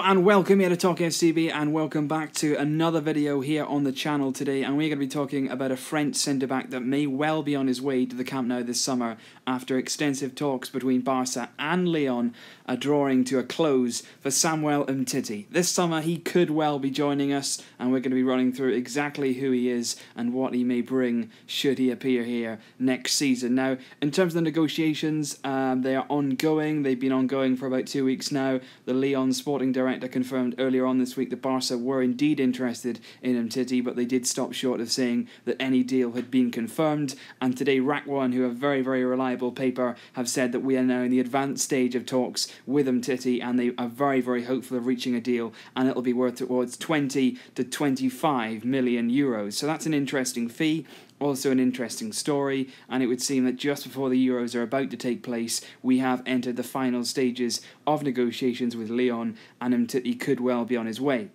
and welcome here to Talk SCB, and welcome back to another video here on the channel today. And we're going to be talking about a French centre-back that may well be on his way to the Camp Nou this summer after extensive talks between Barca and Lyon are drawing to a close for Samuel Umtiti. This summer he could well be joining us, and we're going to be running through exactly who he is and what he may bring should he appear here next season. Now, in terms of the negotiations, they are ongoing. They've been ongoing for about 2 weeks now. The Lyon sporting director confirmed earlier on this week that Barca were indeed interested in Umtiti, but they did stop short of saying that any deal had been confirmed. And today, RAC1, who are very, very reliable paper, have said that we are now in the advanced stage of talks with Umtiti, and they are very, very hopeful of reaching a deal, and it'll be worth towards 20 to 25 million euros. So that's an interesting fee. Also an interesting story, and it would seem that just before the Euros are about to take place, we have entered the final stages of negotiations with Lyon, and Umtiti could well be on his way.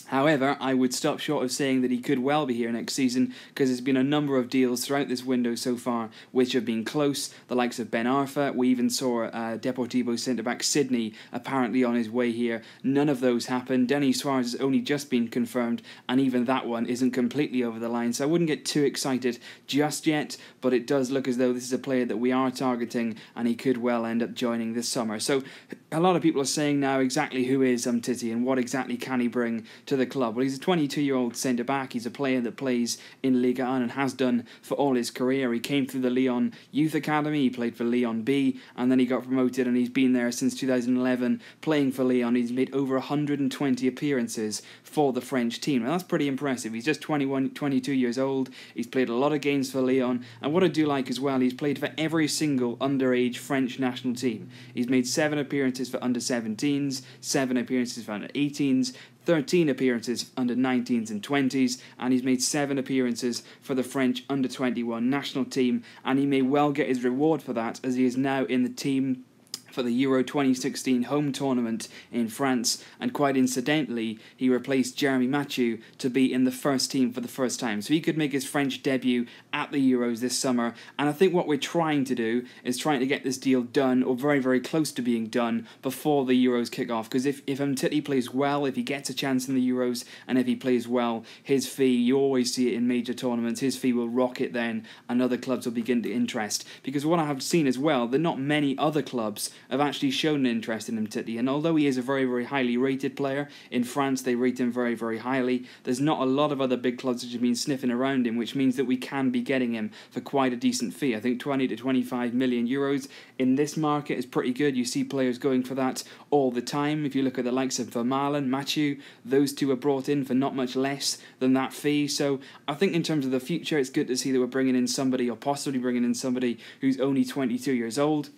However, I would stop short of saying that he could well be here next season, because there's been a number of deals throughout this window so far which have been close. The likes of Ben Arfa, we even saw Deportivo centre-back Sydney apparently on his way here. None of those happened. Denis Suarez has only just been confirmed, and even that one isn't completely over the line, so I wouldn't get too excited just yet, but it does look as though this is a player that we are targeting, and he could well end up joining this summer. So a lot of people are saying now exactly who is Umtiti and what exactly can he bring to the club. Well, he's a 22-year-old centre-back. He's a player that plays in Ligue 1 and has done for all his career. He came through the Lyon Youth Academy, he played for Lyon B, and then he got promoted, and he's been there since 2011 playing for Lyon. He's made over 120 appearances for the French team. Now, that's pretty impressive. He's just 22 years old. He's played a lot of games for Lyon, and what I do like as well, he's played for every single underage French national team. He's made 7 appearances for under-17s, 7 appearances for under-18s, 13 appearances under 19s and 20s, and he's made 7 appearances for the French under-21 national team, and he may well get his reward for that, as he is now in the team for the Euro 2016 home tournament in France, and quite incidentally, he replaced Jeremy Mathieu to be in the first team for the first time. So he could make his French debut at the Euros this summer, and I think what we're trying to do is trying to get this deal done, or very, very close to being done, before the Euros kick off, because if Umtiti plays well, if he gets a chance in the Euros, and if he plays well, his fee, you always see it in major tournaments, his fee will rocket then, and other clubs will begin to interest, because what I have seen as well, that not many other clubs have actually shown an interest in Umtiti, and although he is a very, very highly rated player, in France they rate him very, very highly, there's not a lot of other big clubs that have been sniffing around him, which means that we can be getting him for quite a decent fee. I think 20 to 25 million euros in this market is pretty good. You see players going for that all the time. If you look at the likes of Vermaelen, Mathieu, those two are brought in for not much less than that fee, so I think in terms of the future, it's good to see that we're bringing in somebody, or possibly bringing in somebody, who's only 22 years old.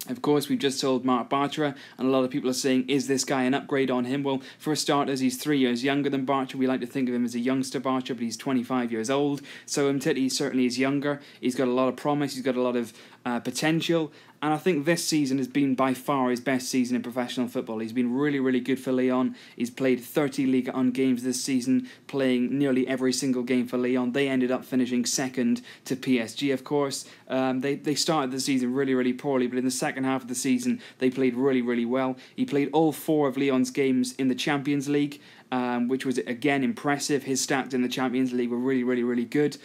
Of course, we've just sold Marc Bartra, and a lot of people are saying, is this guy an upgrade on him? Well, for starters, he's 3 years younger than Bartra. We like to think of him as a youngster Bartra, but he's 25 years old. So Umtiti certainly is younger. He's got a lot of promise. He's got a lot of potential. And I think this season has been by far his best season in professional football. He's been really, really good for Lyon. He's played 30 Ligue 1 games this season, playing nearly every single game for Lyon. They ended up finishing second to PSG, of course. They started the season really, really poorly, but in the second half of the season, they played really, really well. He played all 4 of Lyon's games in the Champions League, which was, again, impressive. His stats in the Champions League were really, really, really good.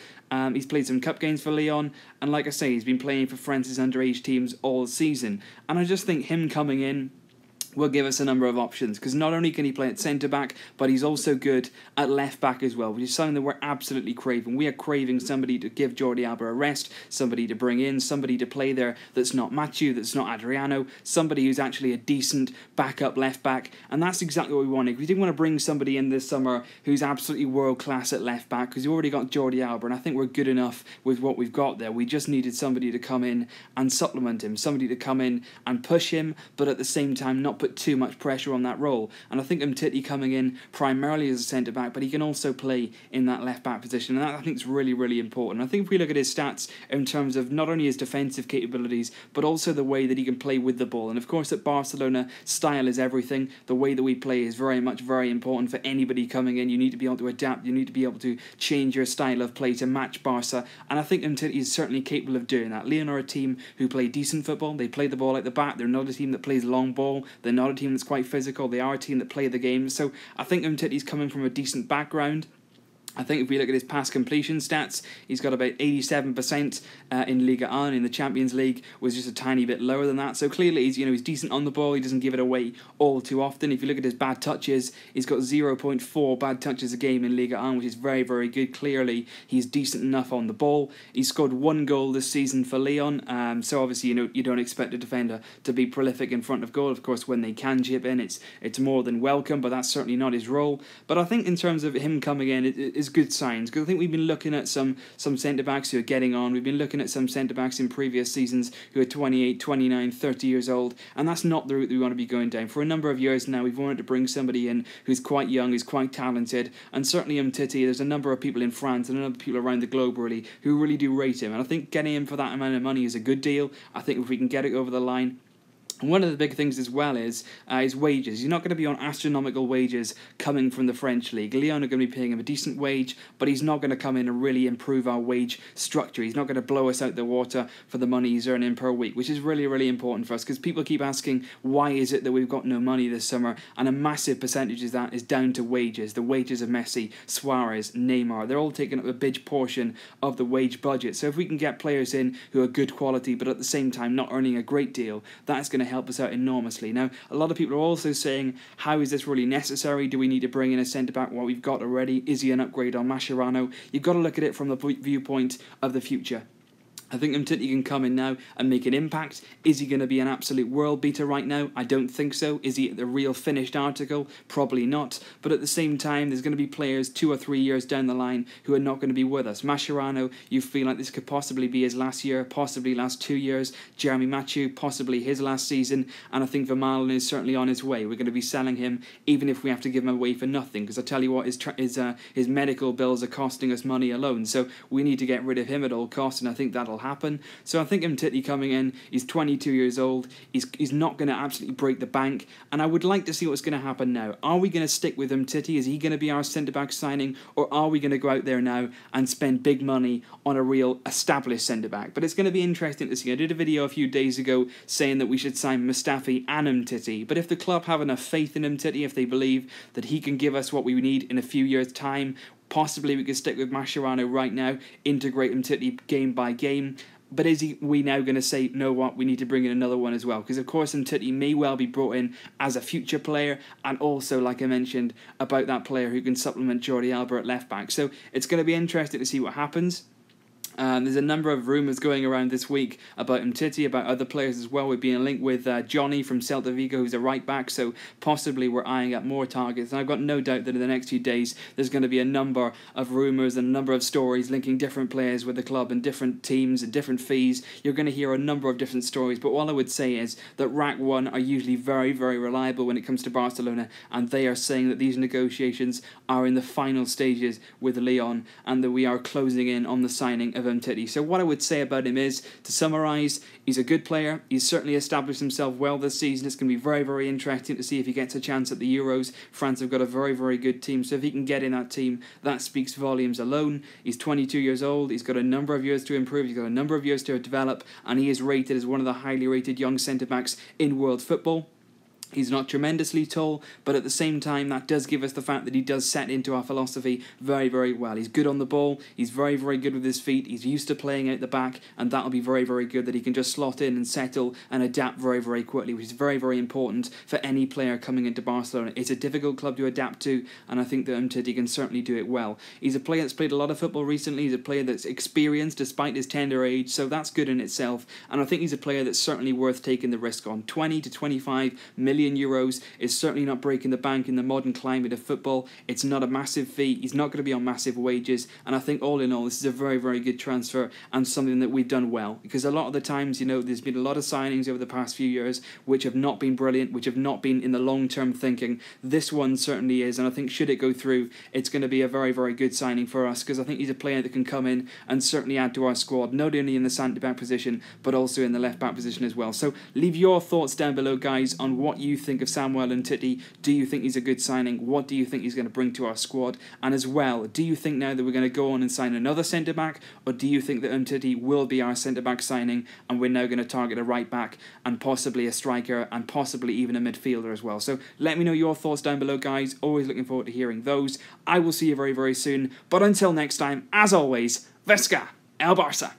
He's played some cup games for Lyon, and like I say, he's been playing for France's underage teams all season. And I just think him coming in will give us a number of options, because not only can he play at centre-back, but he's also good at left-back as well, which is something that we're absolutely craving. We are craving somebody to give Jordi Alba a rest, somebody to bring in, somebody to play there that's not Mathieu, that's not Adriano, somebody who's actually a decent backup left-back, and that's exactly what we wanted. We didn't want to bring somebody in this summer who's absolutely world-class at left-back, because we already got Jordi Alba, and I think we're good enough with what we've got there. We just needed somebody to come in and supplement him, somebody to come in and push him, but at the same time not put too much pressure on that role. And I think Umtiti coming in primarily as a centre-back, but he can also play in that left-back position, and that I think is really, really important. I think if we look at his stats in terms of not only his defensive capabilities, but also the way that he can play with the ball, and of course at Barcelona, style is everything. The way that we play is very important for anybody coming in. You need to be able to adapt, you need to be able to change your style of play to match Barca, and I think Umtiti is certainly capable of doing that. Lyon are a team who play decent football, they play the ball at the back, they're not a team that plays long ball, they're not a team that's quite physical. They are a team that play the game. So I think Umtiti's coming from a decent background. I think if we look at his pass completion stats, he's got about 87% in Liga 1. In the Champions League was just a tiny bit lower than that. So clearly he's decent on the ball. He doesn't give it away all too often. If you look at his bad touches, he's got 0.4 bad touches a game in Liga 1, which is very, very good. Clearly he's decent enough on the ball. He's scored 1 goal this season for Lyon. So obviously you don't expect a defender to be prolific in front of goal. Of course, when they can chip in, it's more than welcome, but that's certainly not his role. But I think in terms of him coming in, it's good signs, because I think we've been looking at some centre-backs who are getting on. We've been looking at some centre-backs in previous seasons who are 28, 29, 30 years old, and that's not the route that we want to be going down. For a number of years now, we've wanted to bring somebody in who's quite young, who's quite talented, and certainly Umtiti, there's a number of people in France and a number of people around the globe really who really do rate him, and I think getting him for that amount of money is a good deal. I think if we can get it over the line. And one of the big things as well is his wages. He's not going to be on astronomical wages coming from the French league. Lyon are going to be paying him a decent wage, but he's not going to come in and really improve our wage structure. He's not going to blow us out the water for the money he's earning per week, which is really, really important for us, because people keep asking, why is it that we've got no money this summer? And a massive percentage of that is down to wages. The wages of Messi, Suarez, Neymar, they're all taking up a big portion of the wage budget. So if we can get players in who are good quality, but at the same time not earning a great deal, that's going to help us out enormously. Now, a lot of people are also saying, how is this really necessary? Do we need to bring in a centre-back what we've got already? Is he an upgrade on Mascherano? You've got to look at it from the viewpoint of the future. I think Umtiti can come in now and make an impact. Is he going to be an absolute world beater right now? I don't think so. Is he the real finished article? Probably not. But at the same time, there's going to be players 2 or 3 years down the line who are not going to be with us. Mascherano, you feel like this could possibly be his last year, possibly last 2 years. Jeremy Mathieu, possibly his last season. And I think Vermaelen is certainly on his way. We're going to be selling him, even if we have to give him away for nothing. Because I tell you what, his medical bills are costing us money alone. So we need to get rid of him at all costs, and I think that'll happen. So I think Umtiti coming in, he's 22 years old, he's not going to absolutely break the bank, and I would like to see what's going to happen now. Are we going to stick with Umtiti? Is he going to be our centre-back signing, or are we going to go out there now and spend big money on a real established centre-back? But it's going to be interesting to see. I did a video a few days ago saying that we should sign Mustafi and Umtiti, but if the club have enough faith in Umtiti, if they believe that he can give us what we need in a few years' time, possibly we could stick with Mascherano right now, integrate Umtiti game by game. But is we now going to say, no, what, we need to bring in another one as well? Because, of course, Umtiti may well be brought in as a future player, and also, like I mentioned, about that player who can supplement Jordi Alba at left-back. So it's going to be interesting to see what happens. There's a number of rumours going around this week about Umtiti, about other players as well. We're being linked with Johnny from Celta Vigo, who's a right-back, so possibly we're eyeing up more targets. And I've got no doubt that in the next few days there's going to be a number of rumours and a number of stories linking different players with the club and different teams and different fees. You're going to hear a number of different stories, but all I would say is that Rack 1 are usually very, very reliable when it comes to Barcelona, and they are saying that these negotiations are in the final stages with Lyon, and that we are closing in on the signing of Umtiti. So what I would say about him is, to summarise, he's a good player. He's certainly established himself well this season. It's going to be very, very interesting to see if he gets a chance at the Euros. France have got a very, very good team, so if he can get in that team, that speaks volumes alone. He's 22 years old. He's got a number of years to improve. He's got a number of years to develop, and he is rated as one of the highly rated young centre-backs in world football. He's not tremendously tall, but at the same time, that does give us the fact that he does set into our philosophy very, very well. He's good on the ball, he's very, very good with his feet, he's used to playing out the back, and that'll be very, very good that he can just slot in and settle and adapt very, very quickly, which is very, very important for any player coming into Barcelona. It's a difficult club to adapt to, and I think that Umtiti can certainly do it well. He's a player that's played a lot of football recently, he's a player that's experienced despite his tender age, so that's good in itself, and I think he's a player that's certainly worth taking the risk on. 20 to 25 million euros is certainly not breaking the bank in the modern climate of football. It's not a massive fee. He's not going to be on massive wages, and I think all in all this is a very, very good transfer and something that we've done well, because a lot of the times, you know, there's been a lot of signings over the past few years which have not been brilliant, which have not been in the long-term thinking. This one certainly is, and I think should it go through, it's going to be a very, very good signing for us, because I think he's a player that can come in and certainly add to our squad, not only in the centre-back position but also in the left-back position as well. So leave your thoughts down below, guys, on what you you think of Samuel Umtiti. Do you think he's a good signing? What do you think he's going to bring to our squad? And as well, do you think now that we're going to go on and sign another centre-back, or do you think that Umtiti will be our centre-back signing and we're now going to target a right-back and possibly a striker and possibly even a midfielder as well? So let me know your thoughts down below, guys. Always looking forward to hearing those. I will see you very, very soon. But until next time, as always, Vesca El Barça.